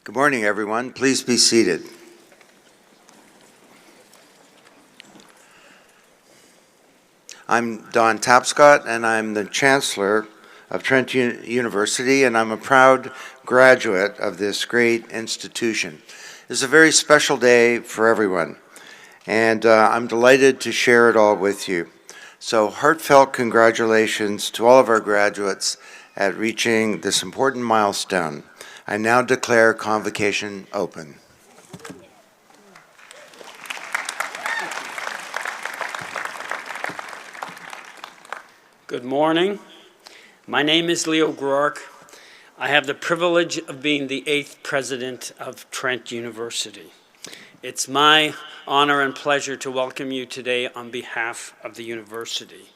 Good morning, everyone. Please be seated. I'm Don Tapscott, and I'm the Chancellor of Trent University, and I'm a proud graduate of this great institution. It's a very special day for everyone, and I'm delighted to share it all with you. So heartfelt congratulations to all of our graduates at reaching this important milestone. I now declare convocation open. Good morning. My name is Leo Groark. I have the privilege of being the 8th president of Trent University. It's my honor and pleasure to welcome you today on behalf of the university.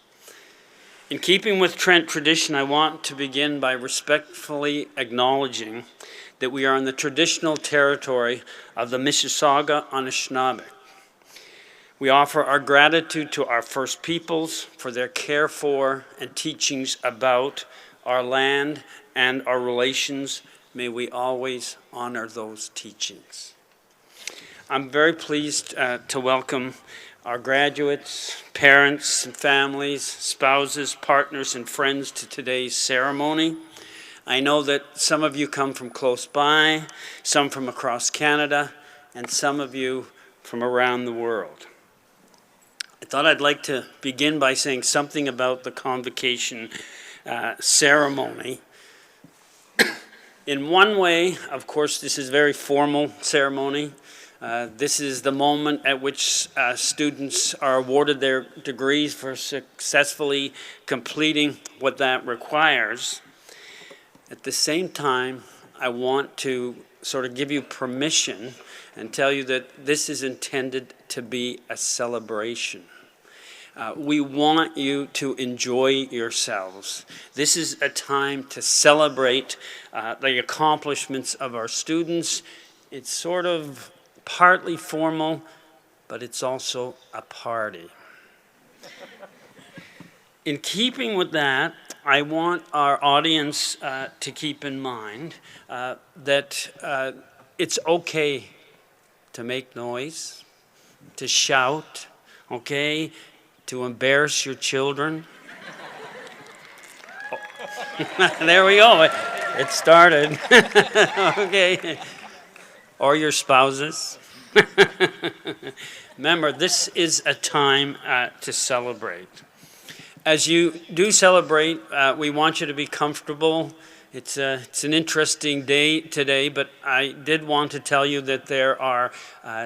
In keeping with Trent tradition, I want to begin by respectfully acknowledging that we are in the traditional territory of the Mississauga Anishinaabe. We offer our gratitude to our First Peoples for their care for and teachings about our land and our relations. May we always honor those teachings. I'm very pleased to welcome our graduates, parents and families, spouses, partners, and friends to today's ceremony. I know that some of you come from close by, some from across Canada, and some of you from around the world. I thought I'd like to begin by saying something about the convocation ceremony. In one way, of course, this is a very formal ceremony. This is the moment at which students are awarded their degrees for successfully completing what that requires. At the same time, I want to sort of give you permission and tell you that this is intended to be a celebration. We want you to enjoy yourselves. This is a time to celebrate the accomplishments of our students. It's sort of partly formal, but it's also a party. In keeping with that, I want our audience to keep in mind that it's okay to make noise, to shout, okay, to embarrass your children. Oh. There we go. It started. Okay. Or your spouses. Remember, this is a time to celebrate. As you do celebrate, we want you to be comfortable. It's an interesting day today, but I did want to tell you that there are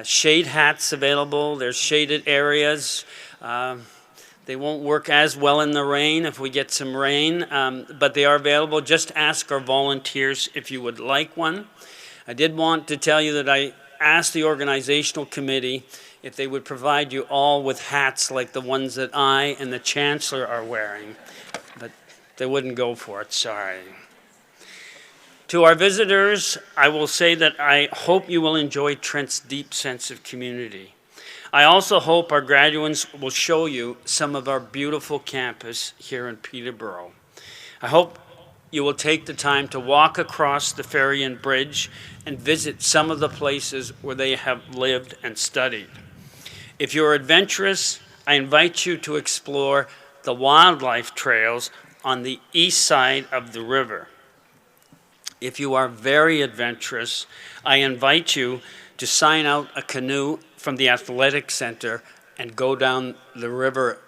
shade hats available. There's shaded areas. They won't work as well in the rain if we get some rain, but they are available. Just ask our volunteers if you would like one. I did want to tell you that I asked the organizational committee if they would provide you all with hats like the ones that I and the Chancellor are wearing, but they wouldn't go for it, sorry. To our visitors, I will say that I hope you will enjoy Trent's deep sense of community. I also hope our graduates will show you some of our beautiful campus here in Peterborough. I hope you will take the time to walk across the Ferrion Bridge and visit some of the places where they have lived and studied. If you're adventurous, I invite you to explore the wildlife trails on the east side of the river. If you are very adventurous, I invite you to sign out a canoe from the athletic center and go down the river.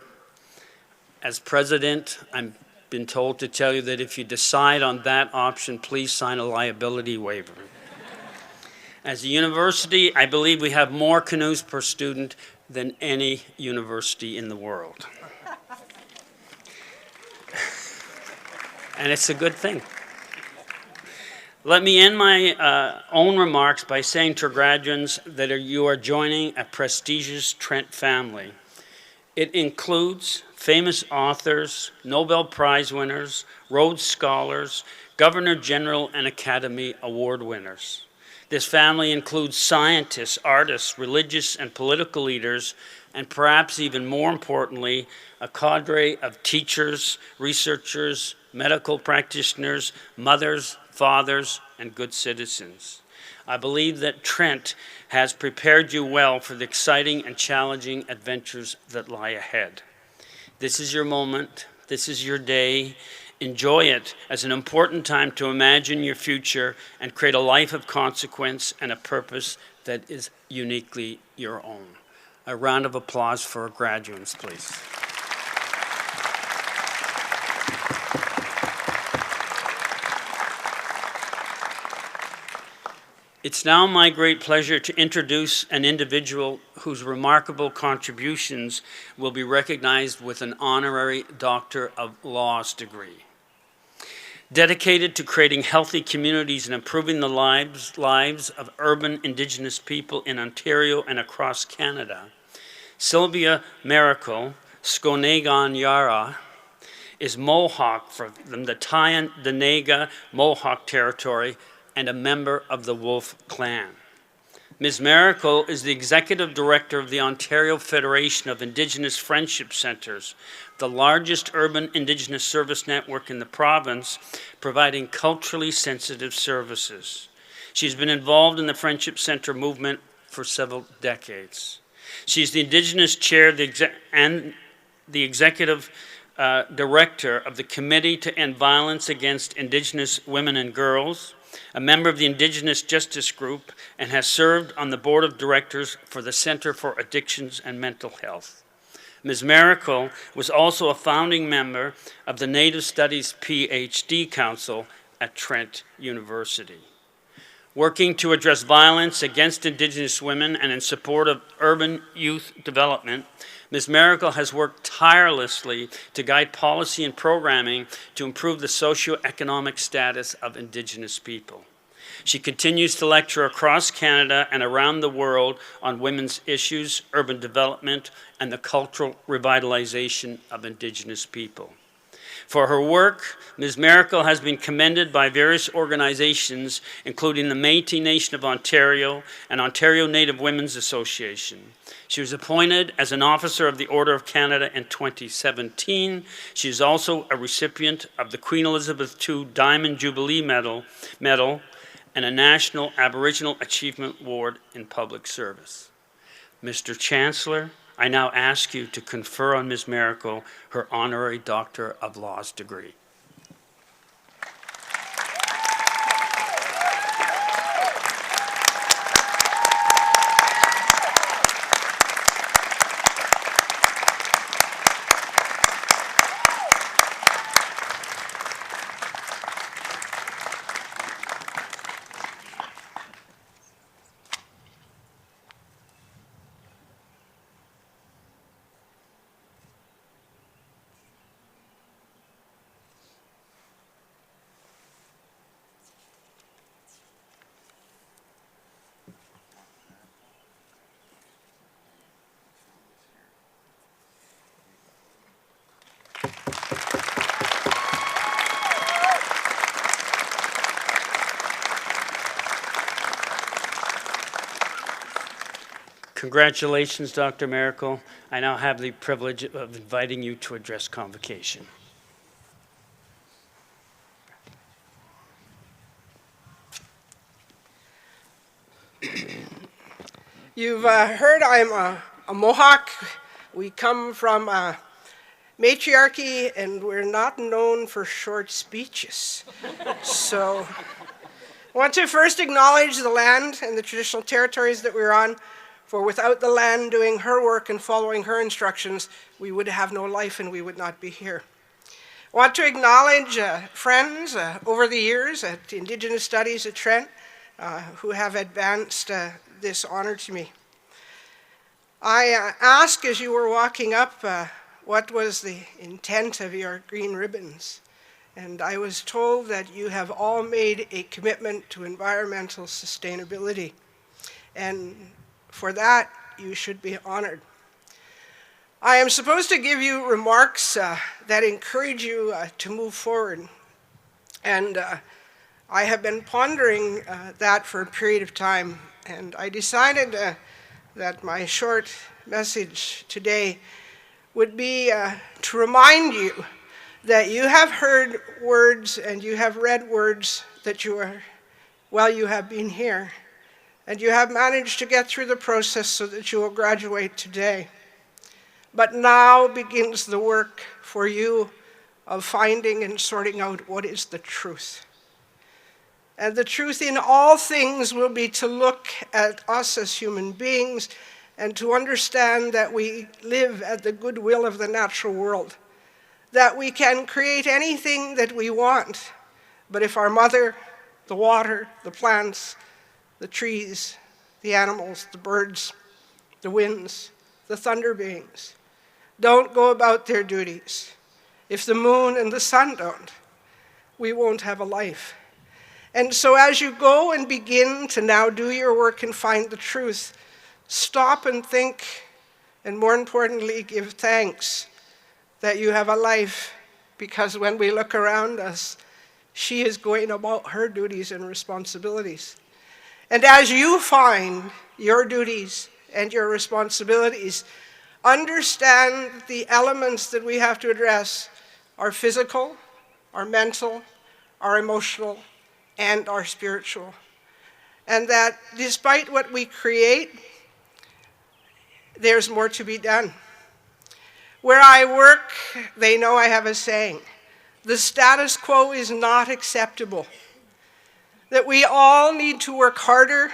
As president, I'm been told to tell you that if you decide on that option, please sign a liability waiver. As a university, I believe we have more canoes per student than any university in the world. And it's a good thing. Let me end my own remarks by saying to graduates that you are joining a prestigious Trent family. It includes famous authors, Nobel Prize winners, Rhodes Scholars, Governor General, and Academy Award winners. This family includes scientists, artists, religious and political leaders, and perhaps even more importantly, a cadre of teachers, researchers, medical practitioners, mothers, fathers, and good citizens. I believe that Trent has prepared you well for the exciting and challenging adventures that lie ahead. This is your moment. This is your day. Enjoy it as an important time to imagine your future and create a life of consequence and a purpose that is uniquely your own. A round of applause for our graduates, please. It's now my great pleasure to introduce an individual whose remarkable contributions will be recognized with an honorary Doctor of Laws degree. Dedicated to creating healthy communities and improving the lives of urban Indigenous people in Ontario and across Canada, Sylvia Miracle Skonegan Yara is Mohawk from the Tyendinaga Mohawk Territory and a member of the Wolf Clan. Ms. Miracle is the Executive Director of the Ontario Federation of Indigenous Friendship Centres, the largest urban Indigenous service network in the province, providing culturally sensitive services. She's been involved in the Friendship Centre movement for several decades. She's the Indigenous Chair and the Executive Director of the Committee to End Violence Against Indigenous Women and Girls, a member of the Indigenous Justice Group, and has served on the Board of Directors for the Centre for Addictions and Mental Health. Ms. Miracle was also a founding member of the Native Studies PhD Council at Trent University. Working to address violence against Indigenous women and in support of urban youth development, Ms. Miracle has worked tirelessly to guide policy and programming to improve the socioeconomic status of Indigenous people. She continues to lecture across Canada and around the world on women's issues, urban development, and the cultural revitalization of Indigenous people. For her work, Ms. Miracle has been commended by various organizations, including the Métis Nation of Ontario and Ontario Native Women's Association. She was appointed as an Officer of the Order of Canada in 2017. She is also a recipient of the Queen Elizabeth II Diamond Jubilee Medal and a National Aboriginal Achievement Award in Public Service. Mr. Chancellor, I now ask you to confer on Ms. Miracle her honorary Doctor of Laws degree. Congratulations, Dr. Miracle. I now have the privilege of inviting you to address convocation. You've heard I'm a Mohawk. We come from matriarchy, and we're not known for short speeches. So I want to first acknowledge the land and the traditional territories that we're on, for without the land doing her work and following her instructions, we would have no life and we would not be here. I want to acknowledge friends over the years at Indigenous Studies at Trent who have advanced this honor to me. I asked as you were walking up what was the intent of your green ribbons, and I was told that you have all made a commitment to environmental sustainability, and for that you should be honored. I am supposed to give you remarks that encourage you to move forward, and I have been pondering that for a period of time, and I decided that my short message today would be to remind you that you have heard words and you have read words that you have been here, and you have managed to get through the process so that you will graduate today. But now begins the work for you of finding and sorting out what is the truth. And the truth in all things will be to look at us as human beings and to understand that we live at the goodwill of the natural world, that we can create anything that we want, but if our mother, the water, the plants, the trees, the animals, the birds, the winds, the thunder beings don't go about their duties, if the moon and the sun don't, we won't have a life. And so as you go and begin to now do your work and find the truth, stop and think, and more importantly, give thanks that you have a life, because when we look around us, she is going about her duties and responsibilities. And as you find your duties and your responsibilities, understand the elements that we have to address are physical, our mental, our emotional, and our spiritual. And that despite what we create, there's more to be done. Where I work, they know I have a saying: the status quo is not acceptable. That we all need to work harder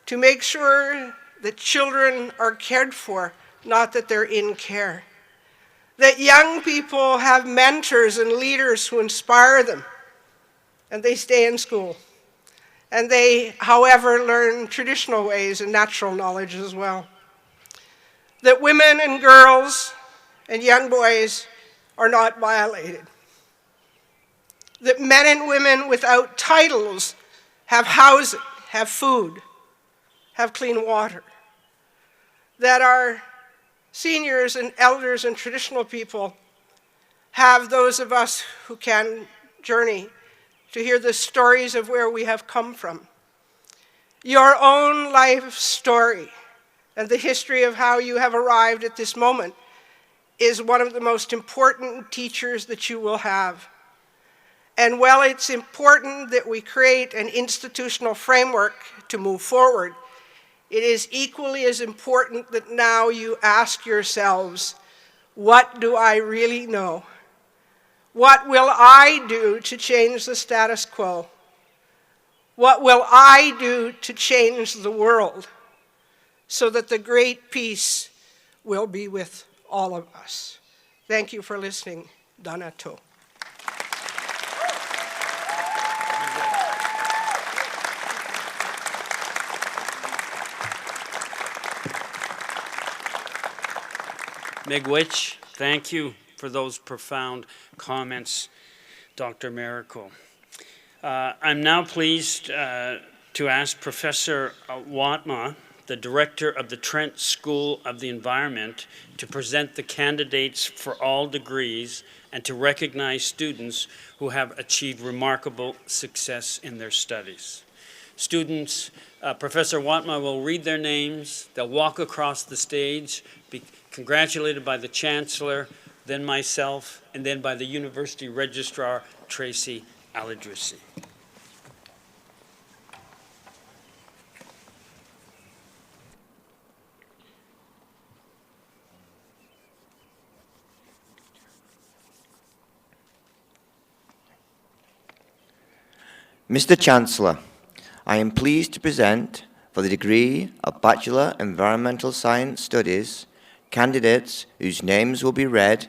to make sure that children are cared for, not that they're in care. That young people have mentors and leaders who inspire them, and they stay in school. And they, however, learn traditional ways and natural knowledge as well. That women and girls and young boys are not violated. That men and women without titles have housing, have food, have clean water. That our seniors and elders and traditional people have those of us who can journey to hear the stories of where we have come from. Your own life story and the history of how you have arrived at this moment is one of the most important teachers that you will have. And while it's important that we create an institutional framework to move forward, it is equally as important that now you ask yourselves, what do I really know? What will I do to change the status quo? What will I do to change the world so that the great peace will be with all of us? Thank you for listening. Dana to. Miigwech, thank you for those profound comments, Dr. Miracle. I'm now pleased to ask Professor Watma, the Director of the Trent School of the Environment, to present the candidates for all degrees and to recognize students who have achieved remarkable success in their studies. Students, Professor Watma will read their names, they'll walk across the stage, be congratulated by the Chancellor, then myself, and then by the University Registrar, Tracy Aladrisi. Mr. Chancellor, I am pleased to present for the degree of Bachelor Environmental Science Studies candidates whose names will be read,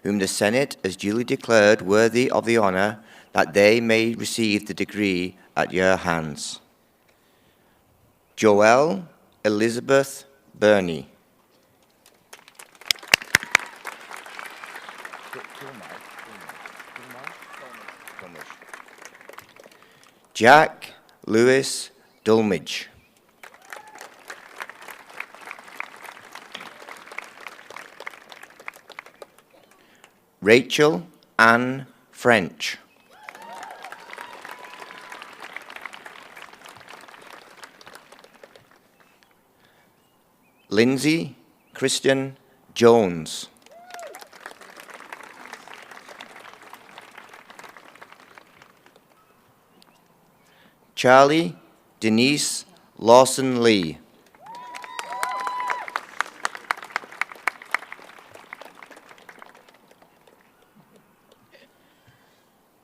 whom the Senate has duly declared worthy of the honor that they may receive the degree at your hands. Joelle Elizabeth Burney. Jack Lewis Dulmage. Rachel Ann French. Lindsay Christian Jones. Charlie Denise Lawson Lee.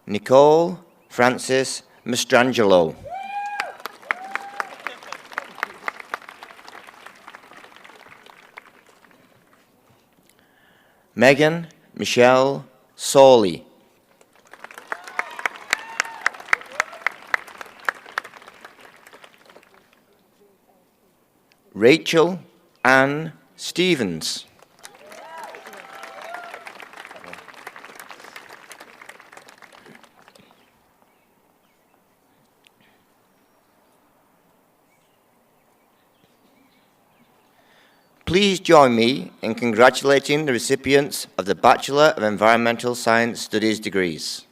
Nicole Francis Mastrangelo. Megan Michelle Sawley. Rachel Ann Stevens. Please join me in congratulating the recipients of the Bachelor of Environmental Science Studies degrees.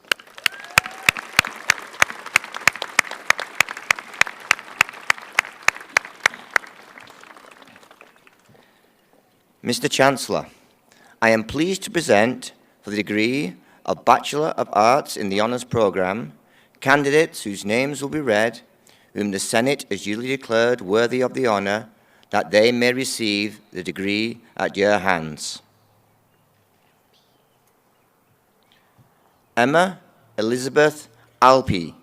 Mr. Chancellor, I am pleased to present for the degree of Bachelor of Arts in the Honours Programme candidates whose names will be read, whom the Senate has duly declared worthy of the honour, that they may receive the degree at your hands. Emma Elizabeth Alpe.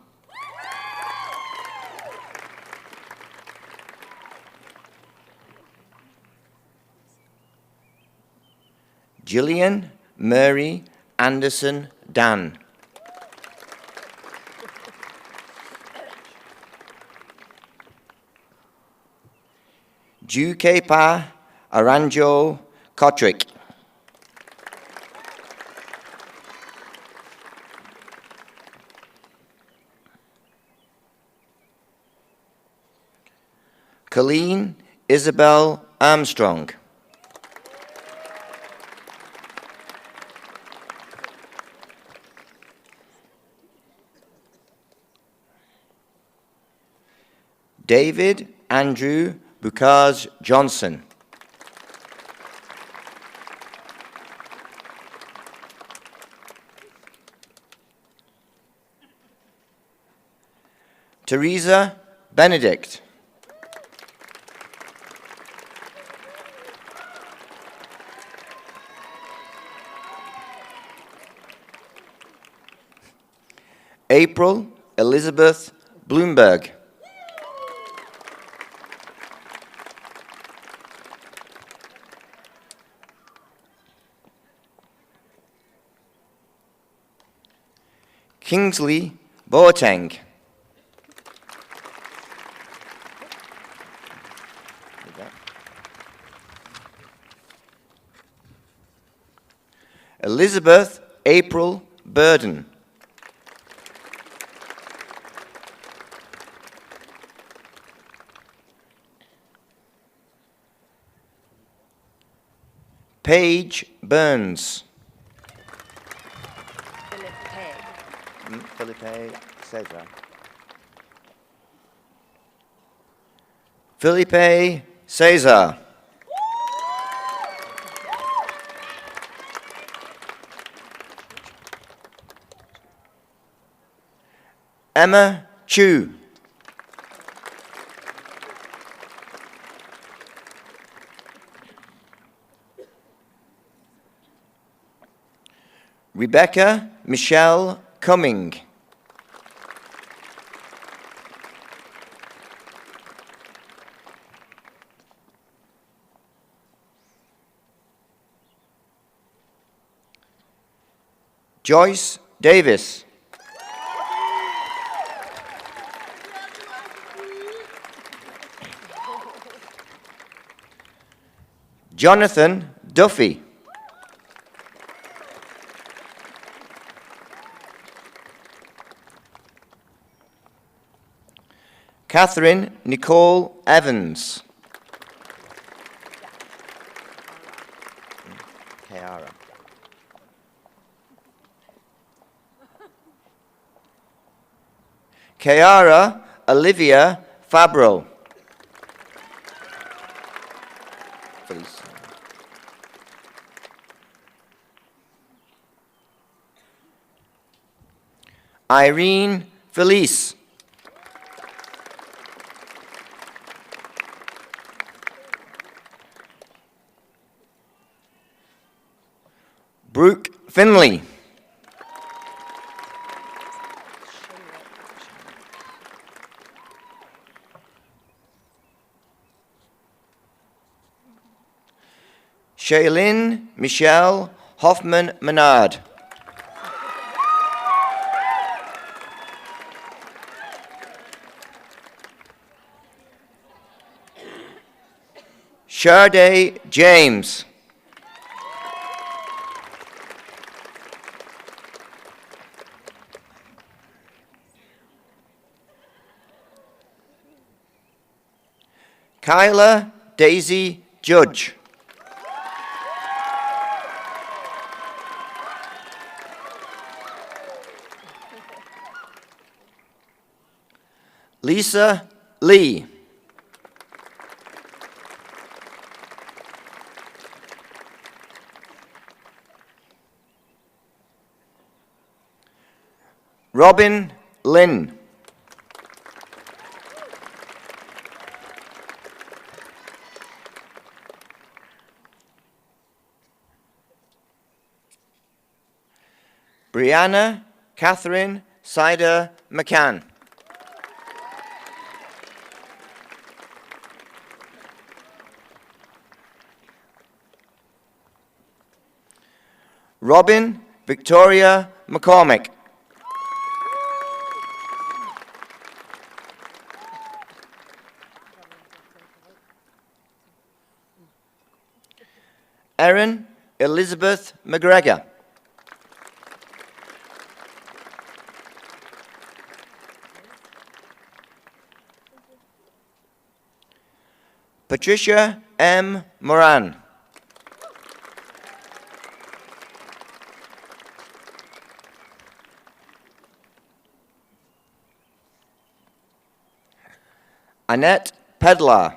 Gillian Mary Anderson Dan. Jukepa Aranjo Kotrick. Colleen Isabel Armstrong. David Andrew Bukaz Johnson. Teresa Benedict. April Elizabeth Bloomberg. Kingsley Boateng. Elizabeth April Burden. Paige Burns. Felipe Cesar. Felipe Cesar. Emma Chu. Rebecca Michelle Cumming. Joyce Davis. Jonathan Duffy. Catherine Nicole Evans. Kiara. Kiara Olivia Fabro. Please. Irene Felice. Brooke Finley. Shailene Michelle Hoffman-Menard. Sharday James. Kyla Daisy Judge. Lisa Lee. Robin Lynn. Brianna Catherine Sider McCann. Robin Victoria McCormick. Erin Elizabeth McGregor. Patricia M. Moran. Annette Pedlar.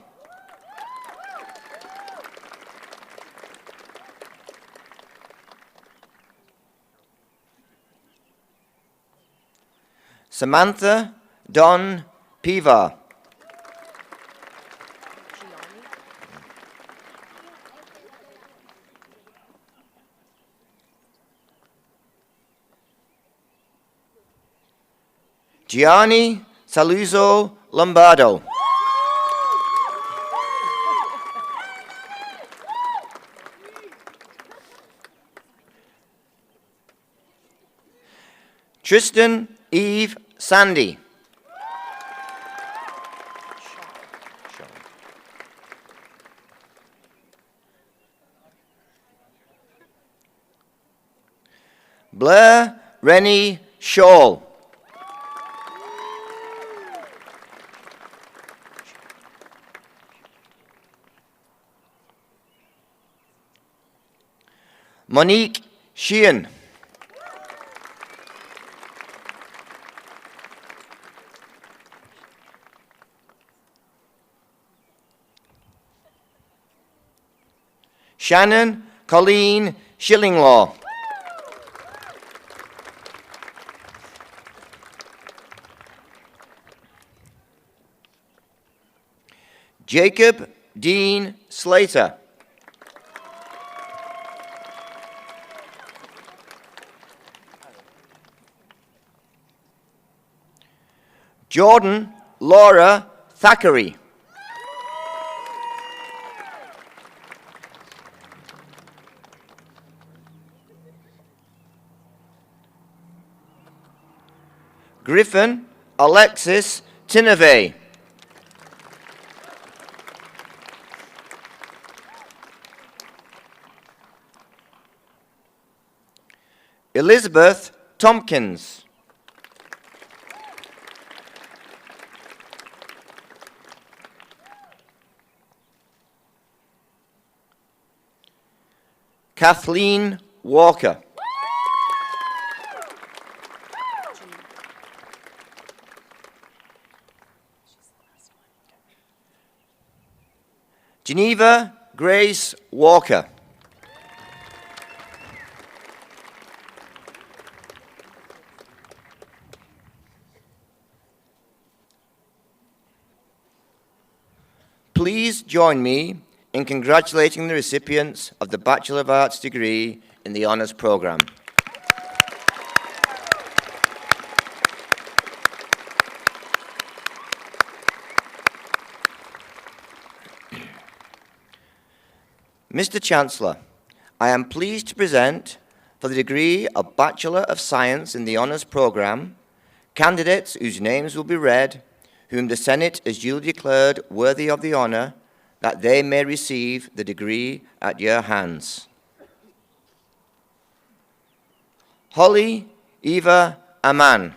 Samantha Don Pivar. Gianni Saluzzo Lombardo. Tristan Eve Sandy. Blair Rennie Shaw. Monique Sheehan. Shannon Colleen Shillinglaw. Jacob Dean Slater. Jordan Laura Thackeray. Griffin Alexis Tinavay. Elizabeth Tompkins. Kathleen Walker. Geneva Grace Walker. Please join me in congratulating the recipients of the Bachelor of Arts degree in the Honours Programme. Mr. Chancellor, I am pleased to present for the degree of Bachelor of Science in the Honours Programme candidates whose names will be read, whom the Senate has duly declared worthy of the honour, that they may receive the degree at your hands. Holly Eva Aman.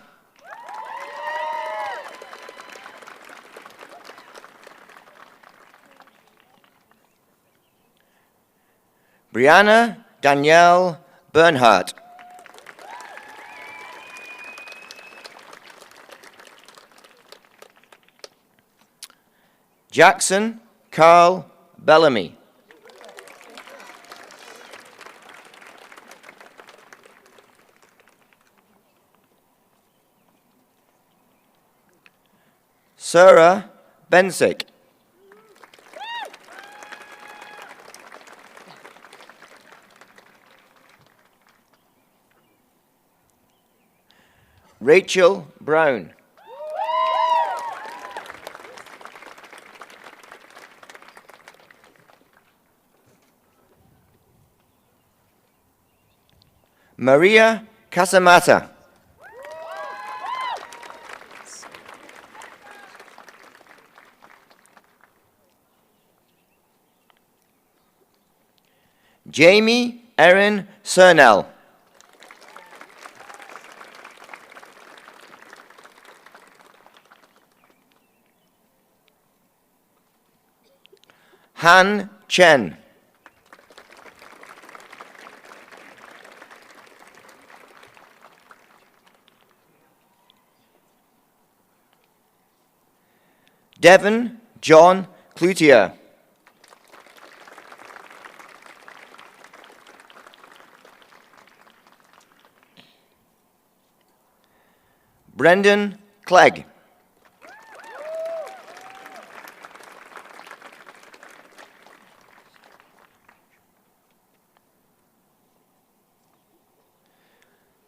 Brianna Danielle Bernhardt. Jackson Carl Bellamy. Sarah Bensick. Rachel Brown. Maria Casamata. Jamie Erin Cernell. Han Chen. Devon John Cloutier. Brendan Clegg.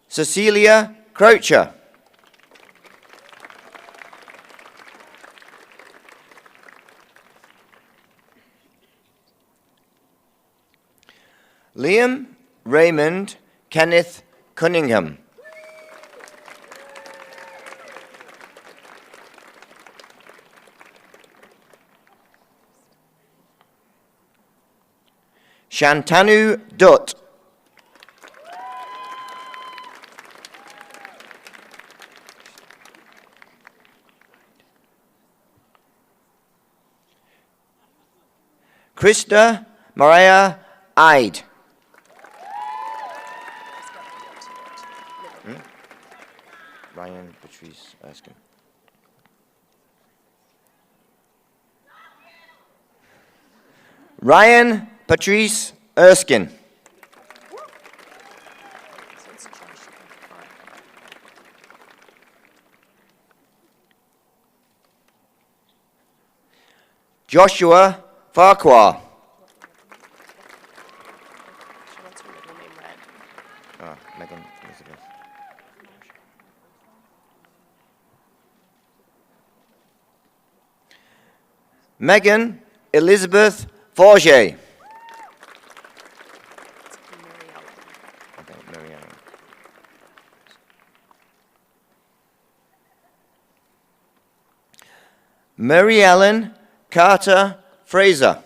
Cecilia Croucher. Liam Raymond Kenneth Cunningham. Shantanu Dutt. Krista Mariah Ide. Ryan Patrice Erskine. Ryan Patrice Erskine. Joshua Farquhar. She wants her middle name read. Megan Elizabeth. Megan Elizabeth Forget. Okay, Mary Ellen. Mary Ellen Carter Fraser.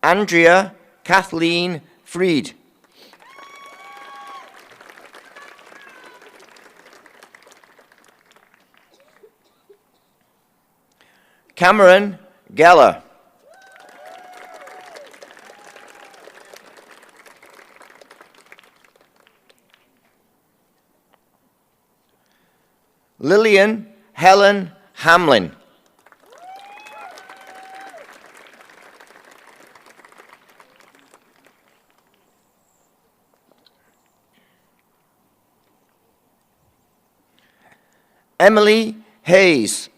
Andrea Kathleen Freed. Cameron Geller. Lillian Helen Hamlin. Emily Hayes.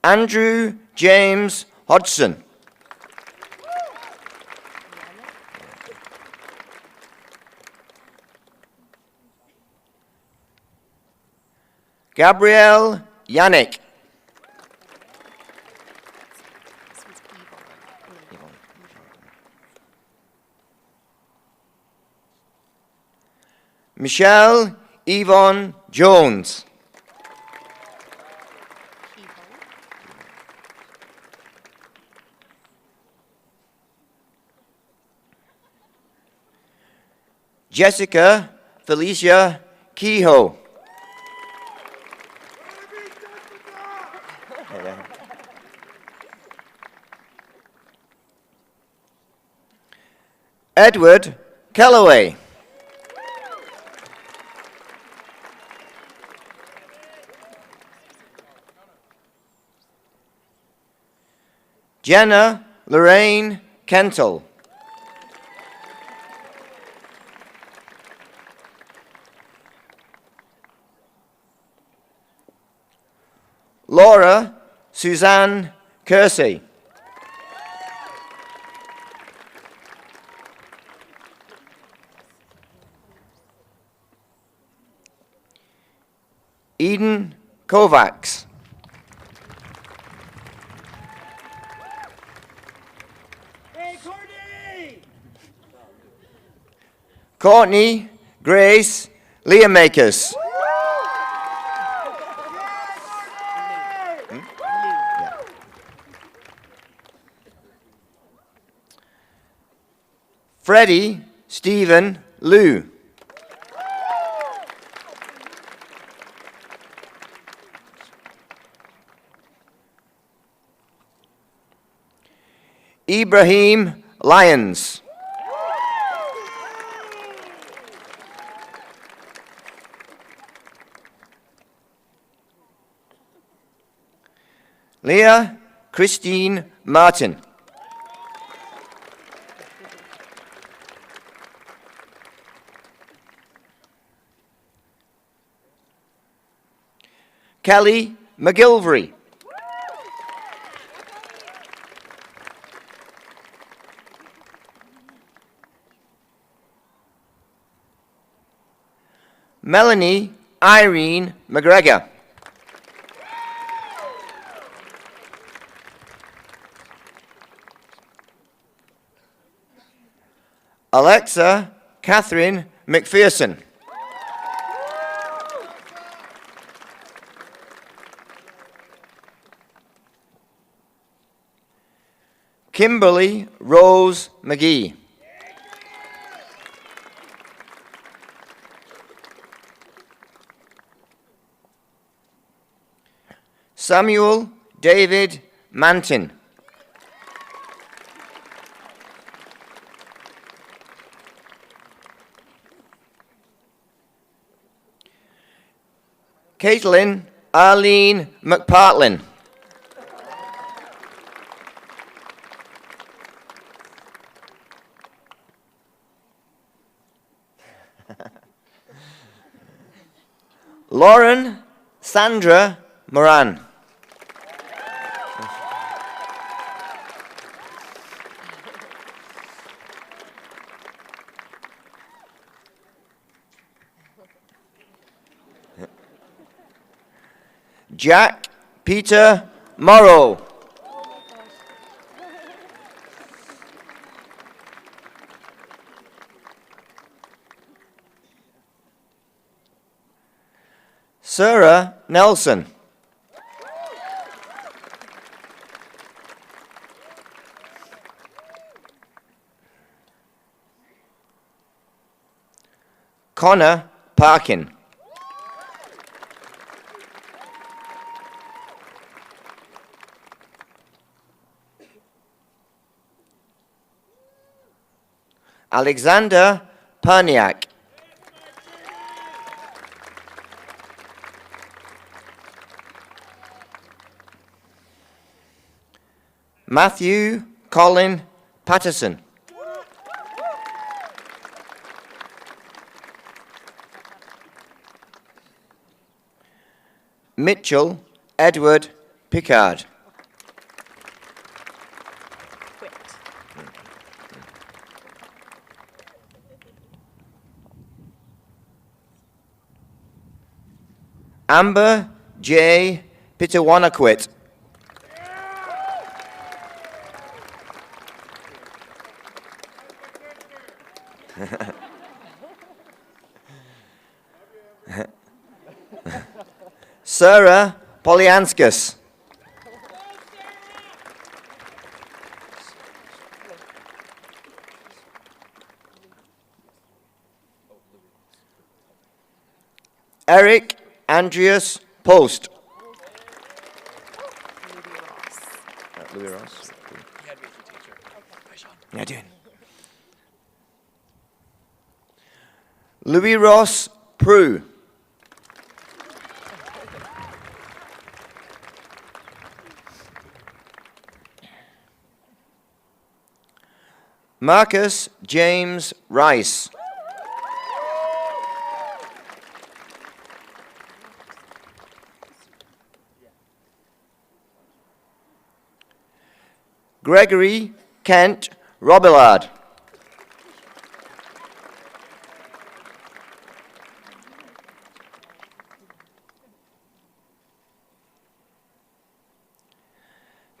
Andrew James Hodgson. Gabrielle Yannick. This one's evil. Michelle Yvonne Jones. Evil. Jessica Felicia Kehoe. Edward Calloway. Jenna Lorraine Kentel. Laura Suzanne Kersey. Eden Kovacs. Courtney Grace Learmakers. Freddie Stephen Liu. Ibrahim Lyons. Leah Christine Martin. Kelly McGilvery. Melanie Irene McGregor. Alexa Catherine McPherson. Kimberly Rose McGee. Samuel David Mantin. Caitlin Arlene McPartlin. Lauren Sandra Moran. Jack Peter Morrow. Sarah Nelson. Connor Parkin. Alexander Perniak. Matthew Colin Patterson. Mitchell Edward Pickard. Amber J. Pitawanakwit. Sarah Polyanskas. Eric Andreas Post. Louis Ross. Yeah, doing. Louis Ross Prue. Marcus James Rice. Gregory Kent Robillard.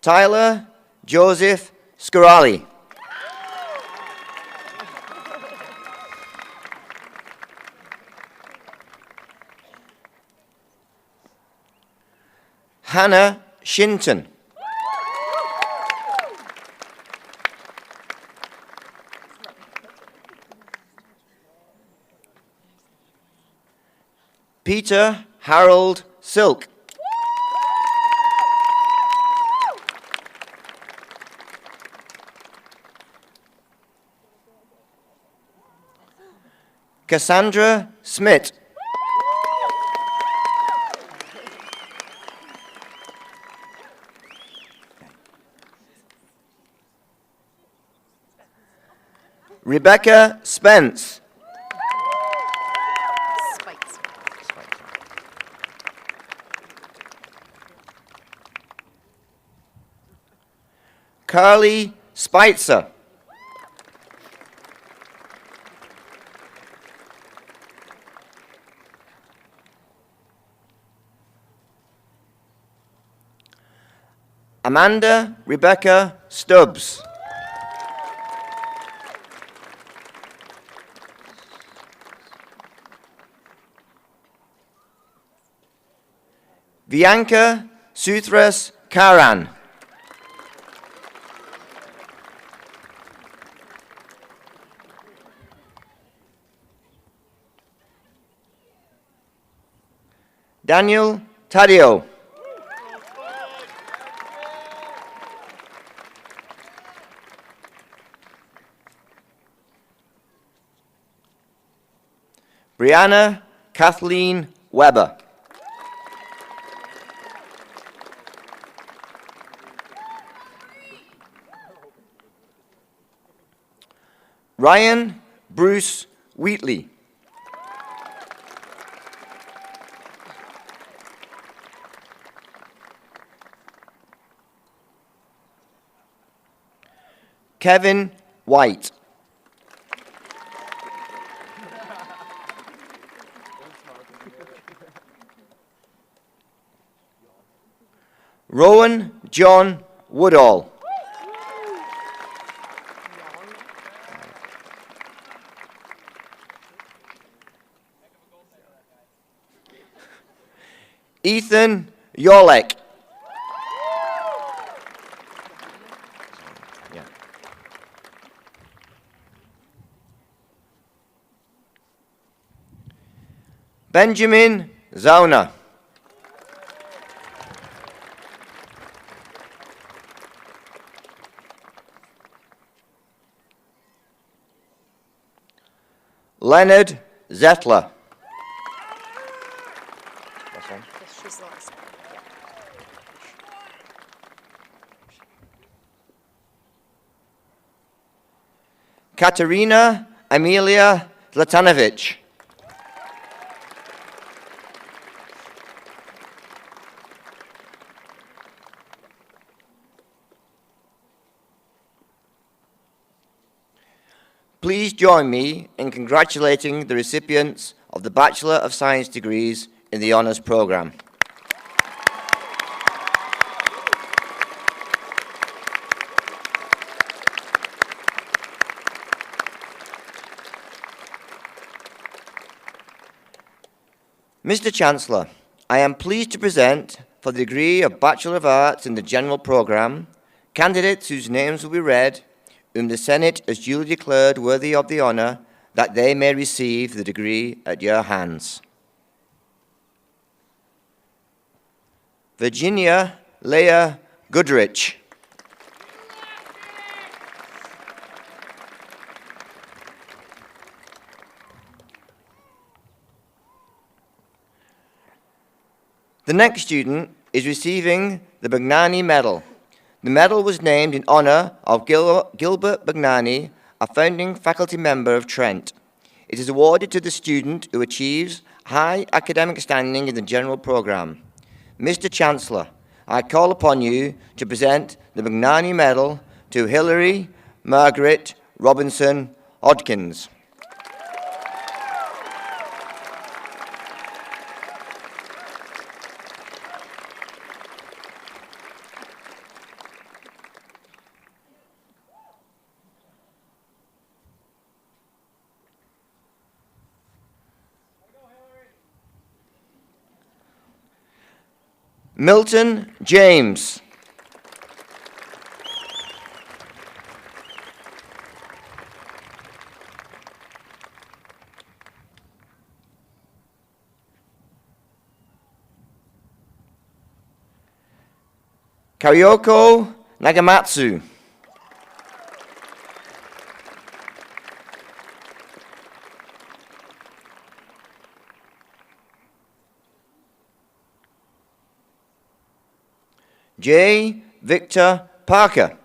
Tyler Joseph Scarali. Hannah Shinton. Peter Harold Silk. Cassandra Smith. Rebecca Spence. Spikes. Carly Spitzer. Amanda Rebecca Stubbs. Bianca Suthras Karan. Daniel Taddeo. Brianna Kathleen Weber. Ryan Bruce Wheatley. Kevin White. Rowan John Woodall. Ethan Yorlek. Yeah. Benjamin Zauna. Leonard Zettler. She's the last one. Katerina Amelia Zlatanovich. Please join me in congratulating the recipients of the Bachelor of Science degrees in the honours programme. Mr. Chancellor, I am pleased to present for the degree of Bachelor of Arts in the General Programme, candidates whose names will be read, whom the Senate has duly declared worthy of the honour that they may receive the degree at your hands. Virginia Leah Goodrich. The next student is receiving the Bagnani Medal. The medal was named in honour of Gilbert Bagnani, a founding faculty member of Trent. It is awarded to the student who achieves high academic standing in the general programme. Mr. Chancellor, I call upon you to present the Bagnani Medal to Hilary Margaret Robinson Hodkins. Milton James. Karyoko Nagamatsu. J. Victor Parker.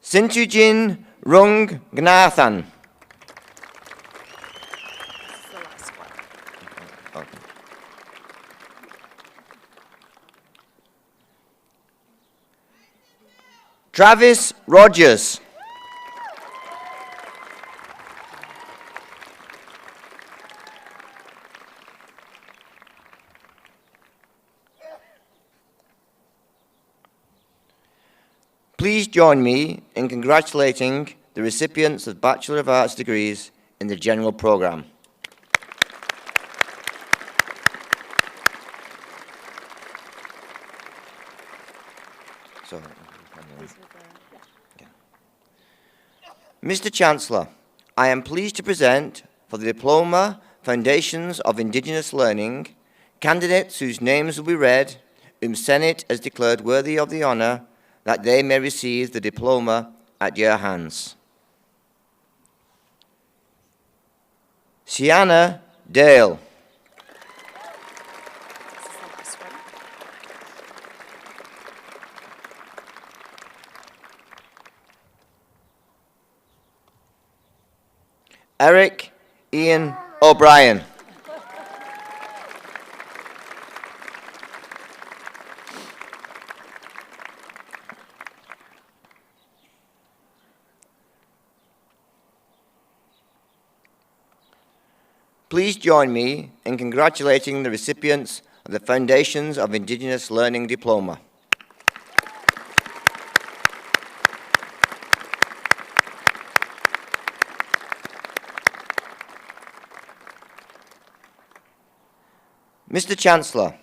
Sintujin Rung Gnathan. This is the last one. Okay. Travis Rogers. Please join me in congratulating the recipients of Bachelor of Arts degrees in the general programme. Mr. Chancellor, I am pleased to present for the Diploma Foundations of Indigenous Learning candidates whose names will be read, whom Senate has declared worthy of the honour that they may receive the diploma at your hands. Sienna Dale. This is the last one. Eric Ian O'Brien. Please join me in congratulating the recipients of the Foundations of Indigenous Learning Diploma. Mr. Chancellor,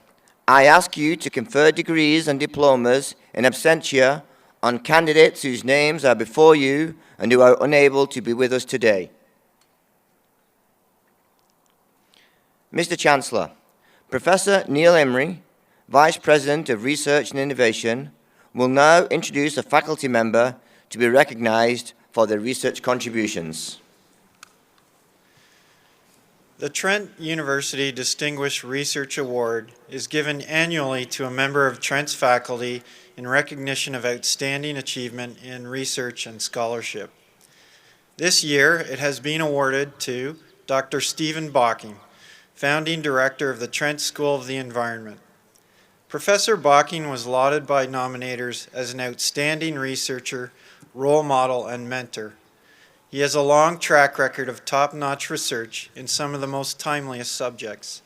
I ask you to confer degrees and diplomas in absentia on candidates whose names are before you and who are unable to be with us today. Mr. Chancellor, Professor Neil Emery, Vice President of Research and Innovation, will now introduce a faculty member to be recognized for their research contributions. The Trent University Distinguished Research Award is given annually to a member of Trent's faculty in recognition of outstanding achievement in research and scholarship. This year, it has been awarded to Dr. Stephen Bocking, founding director of the Trent School of the Environment. Professor Bocking was lauded by nominators as an outstanding researcher, role model, and mentor. He has a long track record of top-notch research in some of the most timeliest subjects.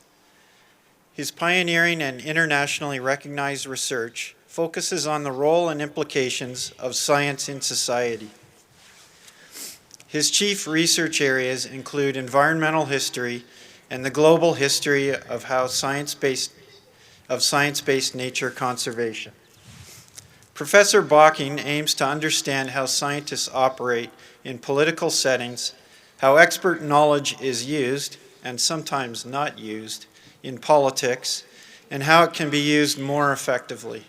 His pioneering and internationally recognized research focuses on the role and implications of science in society. His chief research areas include environmental history and the global history of science-based nature conservation. Professor Bocking aims to understand how scientists operate in political settings, how expert knowledge is used, and sometimes not used, in politics, and how it can be used more effectively.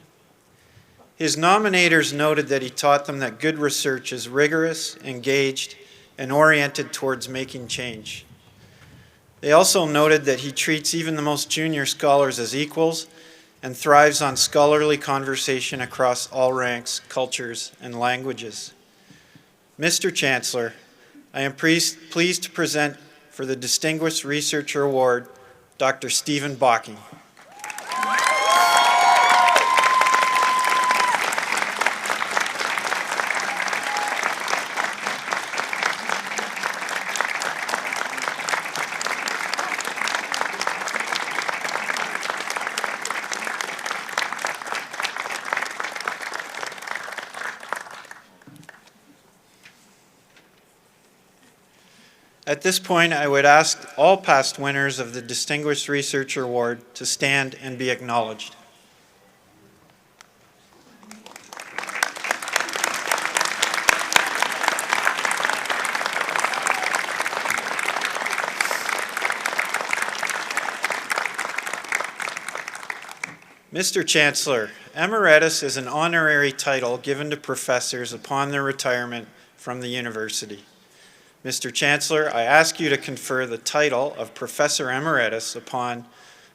His nominators noted that he taught them that good research is rigorous, engaged, and oriented towards making change. They also noted that he treats even the most junior scholars as equals and thrives on scholarly conversation across all ranks, cultures, and languages. Mr. Chancellor, I am pleased to present for the Distinguished Researcher Award, Dr. Stephen Bocking. At this point, I would ask all past winners of the Distinguished Researcher Award to stand and be acknowledged. Mr. Chancellor, Emeritus is an honorary title given to professors upon their retirement from the university. Mr. Chancellor, I ask you to confer the title of Professor Emeritus upon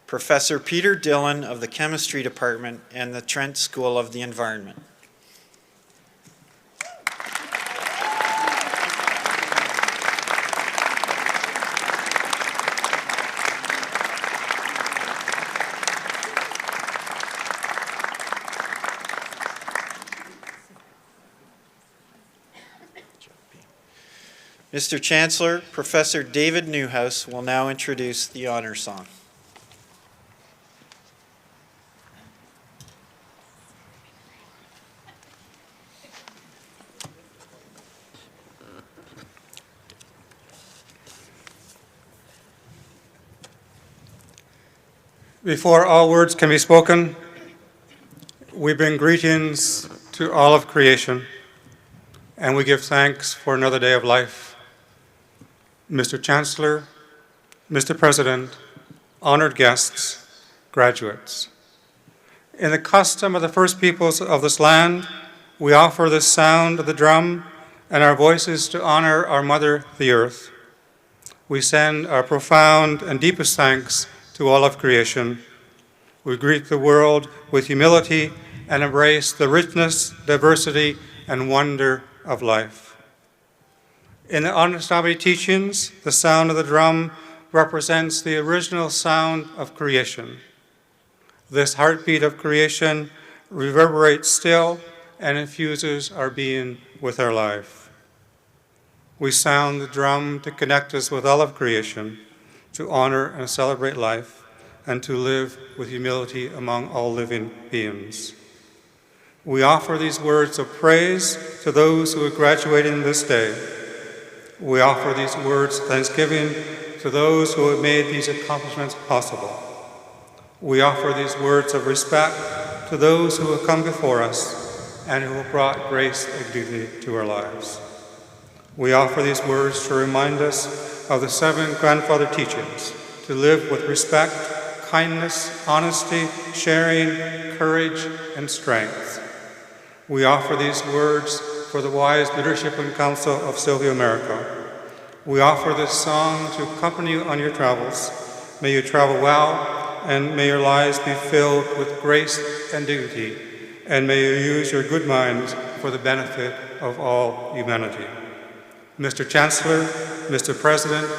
Professor Peter Dillon of the Chemistry Department and the Trent School of the Environment. Mr. Chancellor, Professor David Newhouse will now introduce the honor song. Before all words can be spoken, we bring greetings to all of creation, and we give thanks for another day of life. Mr. Chancellor, Mr. President, honored guests, graduates. In the custom of the first peoples of this land, we offer the sound of the drum and our voices to honor our mother, the earth. We send our profound and deepest thanks to all of creation. We greet the world with humility and embrace the richness, diversity, and wonder of life. In the Anishinaabe teachings, the sound of the drum represents the original sound of creation. This heartbeat of creation reverberates still and infuses our being with our life. We sound the drum to connect us with all of creation, to honor and celebrate life, and to live with humility among all living beings. We offer these words of praise to those who are graduating this day. We offer these words of thanksgiving to those who have made these accomplishments possible. We offer these words of respect to those who have come before us and who have brought grace and dignity to our lives. We offer these words to remind us of the 7 grandfather teachings, to live with respect, kindness, honesty, sharing, courage, and strength. We offer these words for the wise leadership and counsel of Sylvia America. We offer this song to accompany you on your travels. May you travel well, and may your lives be filled with grace and dignity, and may you use your good minds for the benefit of all humanity. Mr. Chancellor, Mr. President,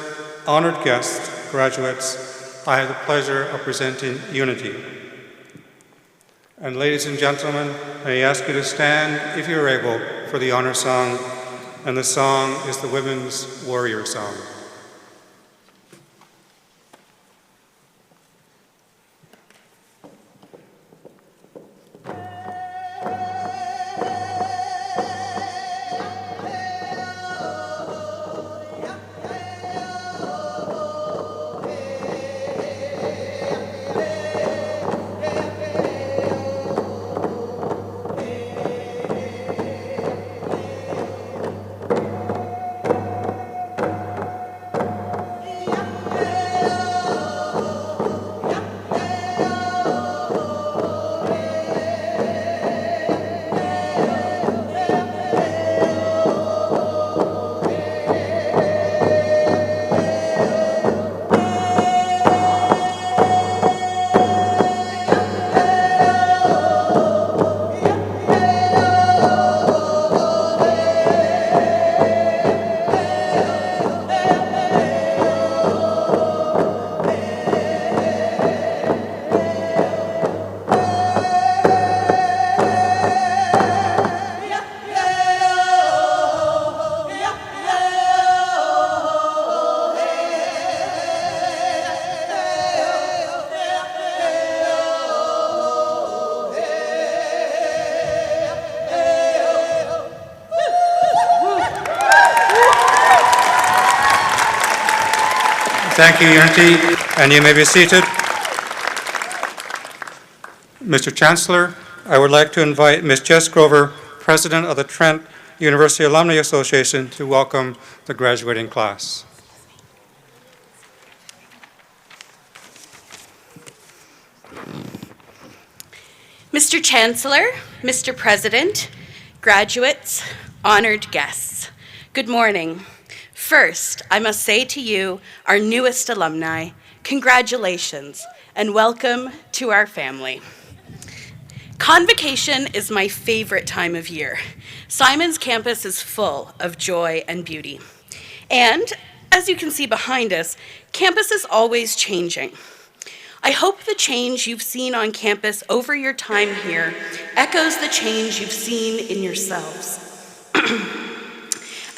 honored guests, graduates, I have the pleasure of presenting Unity. And ladies and gentlemen, I ask you to stand, if you're able, for the honor song, and the song is the Women's Warrior Song. Thank you, Unity, and you may be seated. Mr. Chancellor, I would like to invite Ms. Jess Grover, President of the Trent University Alumni Association, to welcome the graduating class. Mr. Chancellor, Mr. President, graduates, honored guests, good morning. First, I must say to you, our newest alumni, congratulations and welcome to our family. Convocation is my favorite time of year. Simon's campus is full of joy and beauty. And as you can see behind us, campus is always changing. I hope the change you've seen on campus over your time here echoes the change you've seen in yourselves.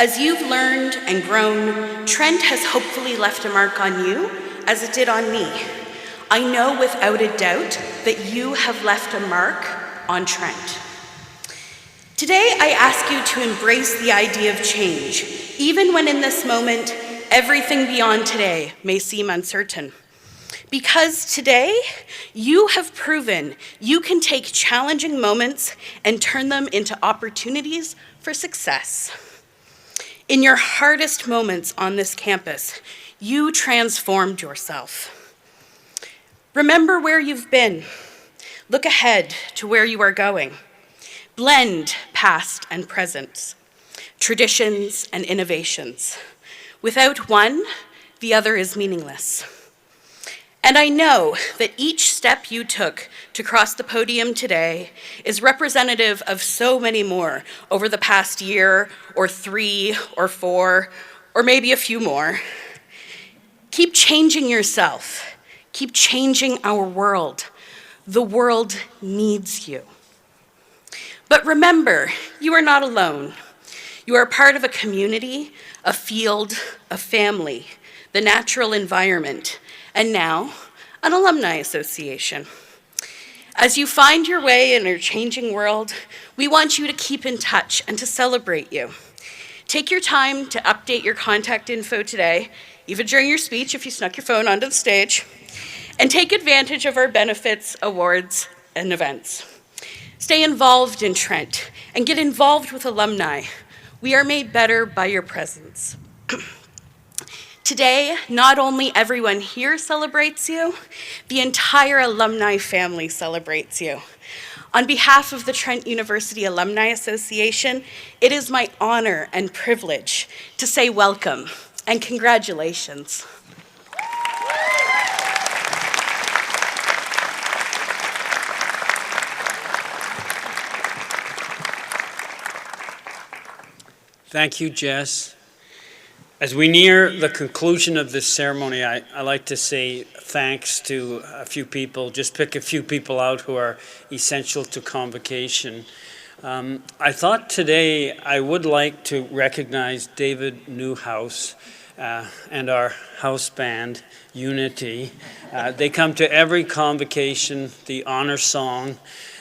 As you've learned and grown, Trent has hopefully left a mark on you as it did on me. I know without a doubt that you have left a mark on Trent. Today, I ask you to embrace the idea of change, even when in this moment, everything beyond today may seem uncertain. Because today, you have proven you can take challenging moments and turn them into opportunities for success. In your hardest moments on this campus, you transformed yourself. Remember where you've been. Look ahead to where you are going. Blend past and present, traditions and innovations. Without one, the other is meaningless. And I know that each step you took to cross the podium today is representative of so many more over the past year, or 3, or 4, or maybe a few more. Keep changing yourself. Keep changing our world. The world needs you. But remember, you are not alone. You are part of a community, a field, a family, the natural environment, and now, an alumni association. As you find your way in our changing world, we want you to keep in touch and to celebrate you. Take your time to update your contact info today, even during your speech if you snuck your phone onto the stage, and take advantage of our benefits, awards, and events. Stay involved in Trent and get involved with alumni. We are made better by your presence. Today, not only everyone here celebrates you, the entire alumni family celebrates you. On behalf of the Trent University Alumni Association, it is my honor and privilege to say welcome and congratulations. Thank you, Jess. As we near the conclusion of this ceremony, I like to say thanks to a few people, just pick a few people out who are essential to convocation. I thought today I would like to recognize David Newhouse and our house band, Unity. They come to every convocation, the honor song,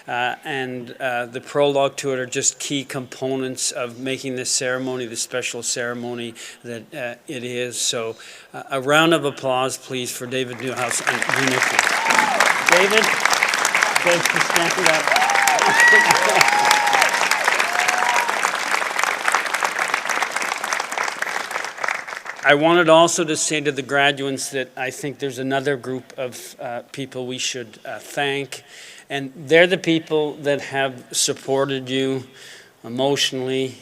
and the prologue to it are just key components of making this ceremony the special ceremony that it is. So a round of applause, please, for David Newhouse and Unity. David, thanks for standing up. I wanted also to say to the graduates that I think there's another group of people we should thank, and they're the people that have supported you emotionally,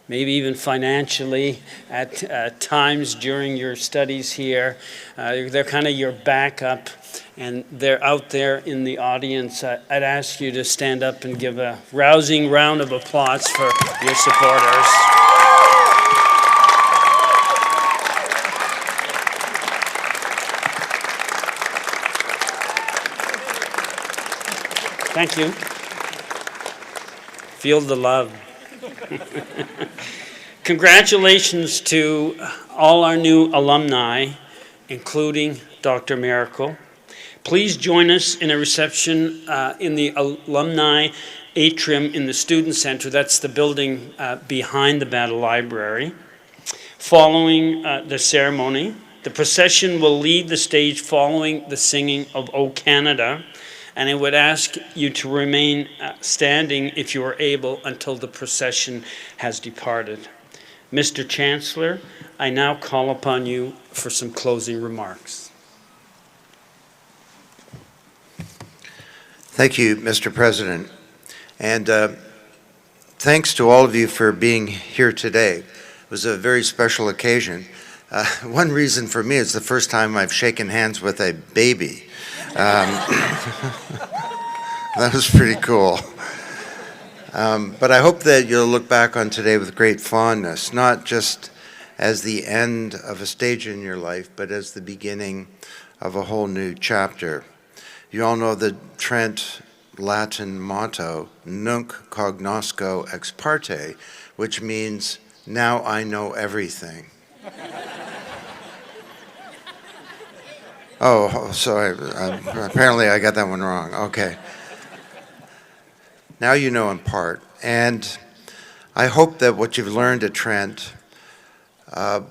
maybe even financially at times during your studies here. They're kind of your backup, and they're out there in the audience. I'd ask you to stand up and give a rousing round of applause for your supporters. Thank you. Feel the love. Congratulations to all our new alumni, including Dr. Miracle. Please join us in a reception in the alumni atrium in the Student Center. That's the building behind the Battle Library. Following the ceremony, the procession will leave the stage following the singing of O Canada, and I would ask you to remain standing if you are able until the procession has departed. Mr. Chancellor, I now call upon you for some closing remarks. Thank you, Mr. President. And thanks to all of you for being here today. It was a very special occasion. One reason for me is the first time I've shaken hands with a baby. That was pretty cool. But I hope that you'll look back on today with great fondness, not just as the end of a stage in your life, but as the beginning of a whole new chapter. You all know the Trent Latin motto, Nunc cognosco ex parte, which means, now I know everything. Oh, sorry. Apparently I got that one wrong. Okay. Now you know in part. And I hope that what you've learned at Trent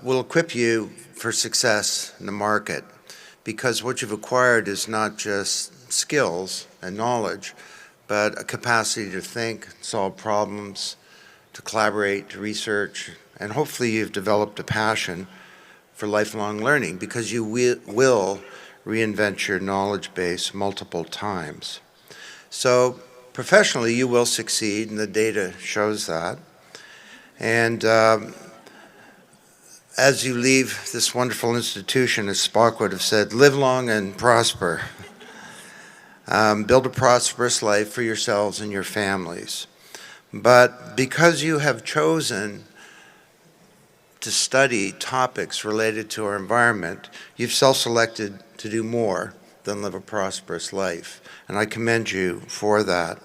will equip you for success in the market, because what you've acquired is not just skills and knowledge, but a capacity to think, solve problems, to collaborate, to research, and hopefully you've developed a passion for lifelong learning, because you will reinvent your knowledge base multiple times. So professionally, you will succeed, and the data shows that. And as you leave this wonderful institution, as Spock would have said, live long and prosper. Build a prosperous life for yourselves and your families. But because you have chosen to study topics related to our environment, you've self-selected to do more than live a prosperous life. And I commend you for that.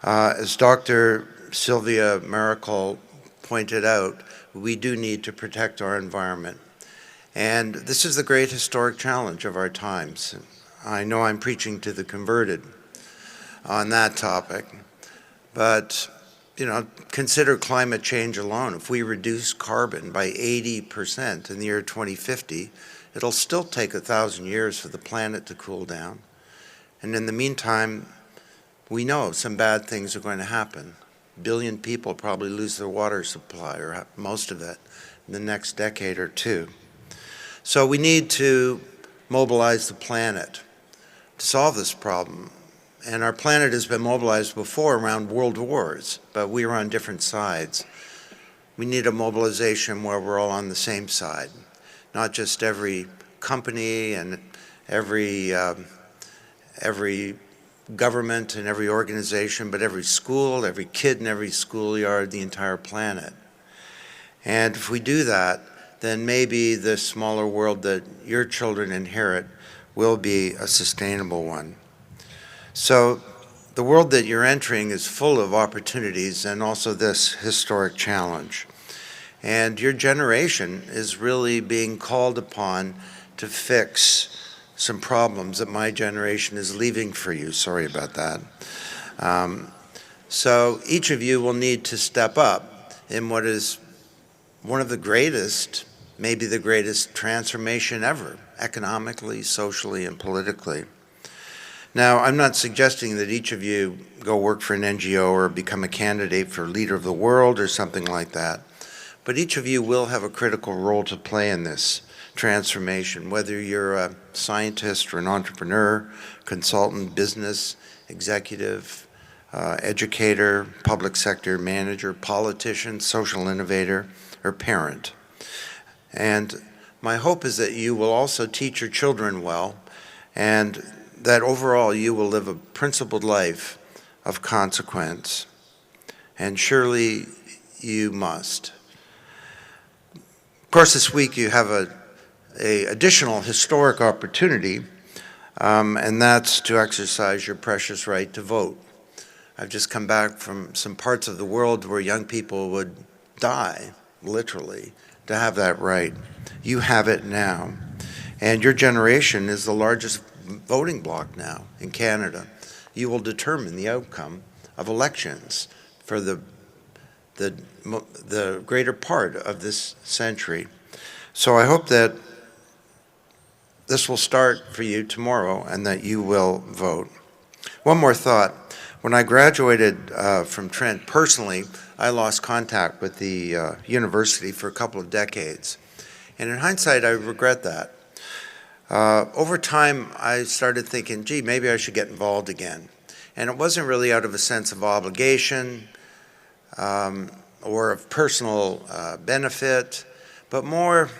As Dr. Sylvia Miracle pointed out, we do need to protect our environment. And this is the great historic challenge of our times. I know I'm preaching to the converted on that topic, but consider climate change alone. If we reduce carbon by 80% in the year 2050, it'll still take 1,000 years for the planet to cool down. And in the meantime, we know some bad things are going to happen. A billion people probably lose their water supply, or most of it, in the next decade or two. So we need to mobilize the planet to solve this problem. And our planet has been mobilized before around world wars, but we are on different sides. We need a mobilization where we're all on the same side, not just every company and every government and every organization, but every school, every kid in every schoolyard, the entire planet. And if we do that, then maybe the smaller world that your children inherit will be a sustainable one. So the world that you're entering is full of opportunities and also this historic challenge. And your generation is really being called upon to fix some problems that my generation is leaving for you. Sorry about that. So each of you will need to step up in what is one of the greatest, maybe the greatest transformation ever, economically, socially, and politically. Now, I'm not suggesting that each of you go work for an NGO or become a candidate for leader of the world or something like that, but each of you will have a critical role to play in this transformation, whether you're a scientist or an entrepreneur, consultant, business, executive, educator, public sector manager, politician, social innovator, or parent. And my hope is that you will also teach your children well, and that overall you will live a principled life of consequence. And surely you must. Of course, this week you have a additional historic opportunity, and that's to exercise your precious right to vote. I've just come back from some parts of the world where young people would die, literally, to have that right. You have it now. And your generation is the largest voting bloc now in Canada. You will determine the outcome of elections for the greater part of this century. So I hope that this will start for you tomorrow and that you will vote. One more thought. When I graduated from Trent, personally, I lost contact with the university for a couple of decades. And in hindsight, I regret that. Over time, I started thinking, gee, maybe I should get involved again. And it wasn't really out of a sense of obligation or of personal benefit, but more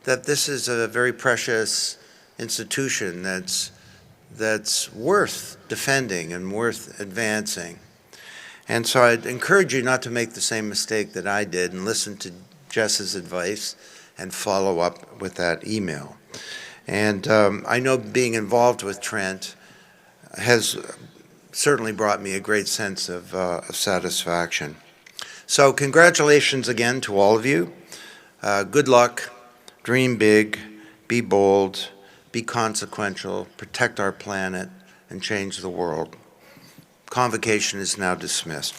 that this is a very precious institution that's worth defending and worth advancing. And so I'd encourage you not to make the same mistake that I did and listen to Jess's advice and follow up with that email. And I know being involved with Trent has certainly brought me a great sense of satisfaction. So congratulations again to all of you. Good luck, dream big, be bold, be consequential, protect our planet, and change the world. Convocation is now dismissed.